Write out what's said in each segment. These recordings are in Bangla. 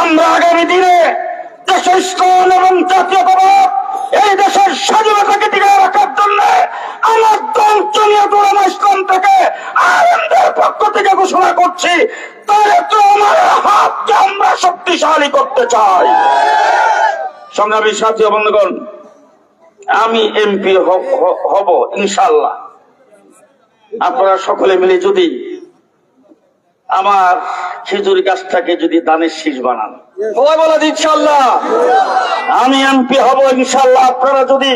আমরা আগামী দিনে দেশের ইস্কন এবং জাতীয়তাবাদ এই দেশের স্বাধীনতাকে টিকিয়ে রাখার জন্য আমার দল জমিয়তুল উলামা ইসলাম থেকে আলেমদের পক্ষ থেকে ঘোষণা করছি, তারেক রহমানের হাতকে আমরা শক্তিশালী করতে চাই। সংগ্রামী সাথী ও বন্ধুগণ, আমি এমপি হব ইনশাআল্লাহ। আপনারা সকলে মিলে যদি আমার খেজুর গাছটাকে যদি দানের শীষ বানান, সবাই বলে ইনশাআল্লাহ আমি এমপি হব ইনশাআল্লাহ। আপনারা যদি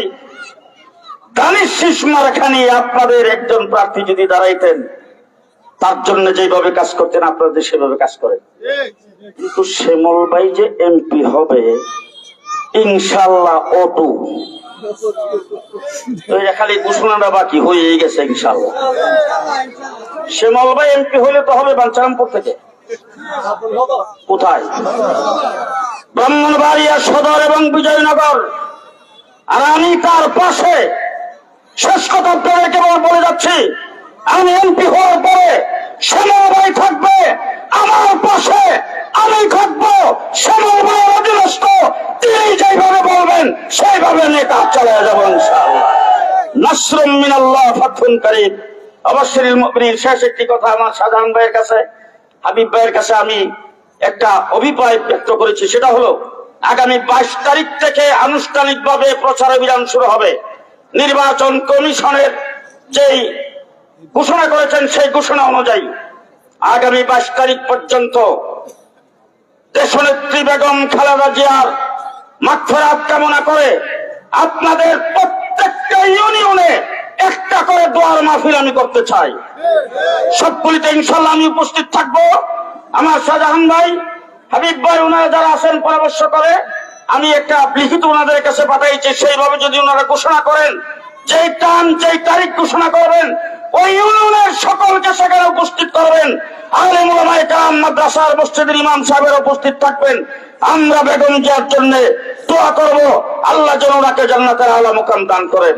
দানের শীষ মারাখানি আপনাদের একজন প্রার্থী যদি দাঁড়াইতেন, তার জন্য যেভাবে কাজ করতেন আপনাদের সেভাবে কাজ করেন। কিন্তু শ্যামল ভাই যে এমপি হবে ইনশাআল্লাহ অটু, খালি ঘোষণাটা বাকি হয়ে গেছে ইনশাআল্লাহ। শ্যামল ভাই এমপি হলে তো হবে বাঞ্ছারামপুর থেকে। কোথায়? ব্রাহ্মণবাড়িয়া সদর এবং বিজয়নগর। আর আমি তার পাশে শেষ কথা আপনাদেরকে বলে যাচ্ছি, আমি এমপি হওয়ার পরে শ্যামল ভাই থাকবে আমার পাশে, আমি থাকবো শ্যামল ভাইয়ের অধীনস্থ। তিনি যেভাবে বলবেন সেইভাবে নেতা চালিয়ে যাবো ইনশাআল্লাহ। নাসরুম মিনাল্লাহ ফাতহুন কারীব। অবশ্যই মুমিনিন। শেষ একটি কথা আমার শাহজাহান ভাইয়ের কাছে, হাবিব ভাইয়ের কাছে আমি একটা অভিপ্রায় ব্যক্ত করেছি, সেটা হলো আগামী 22 তারিখ থেকে আনুষ্ঠানিকভাবে প্রচার অভিযান শুরু হবে। নির্বাচন কমিশনের যেই ঘোষণা করেছেন সেই ঘোষণা অনুযায়ী আগামী 22 তারিখ পর্যন্ত দেশনেত্রী বেগম খালেদা জিয়ার মাগফিরাত কামনা করে আপনাদের প্রত্যেকটা ইউনিয়নে একটা করে দোয়ার মাহফিল আমি করতে চাই। সবগুলিতে ইনশাআল্লাহ আমি উপস্থিত থাকবো। আমার শাহজাহান ভাই, হাবিব ভাই, ওনারা যারা আছেন পরামর্শ করে আমি একটা লিখিত ওনাদের কাছে পাঠাইছি। সেইভাবে যদি ওনারা ঘোষণা করেন, যেই তারিখ ঘোষণা করবেন, ওই ইউনিয়নের সকলকে সেখানে উপস্থিত করবেন। আলেম ওলামায়ে কেরাম, মাদ্রাসার মসজিদের ইমাম সাহেবের উপস্থিত থাকবেন। আমরা বেগম জিয়ার জন্য দোয়া করব, আল্লাহ যেন ওনাকে জান্নাতের আলা মুকাম দান করেন।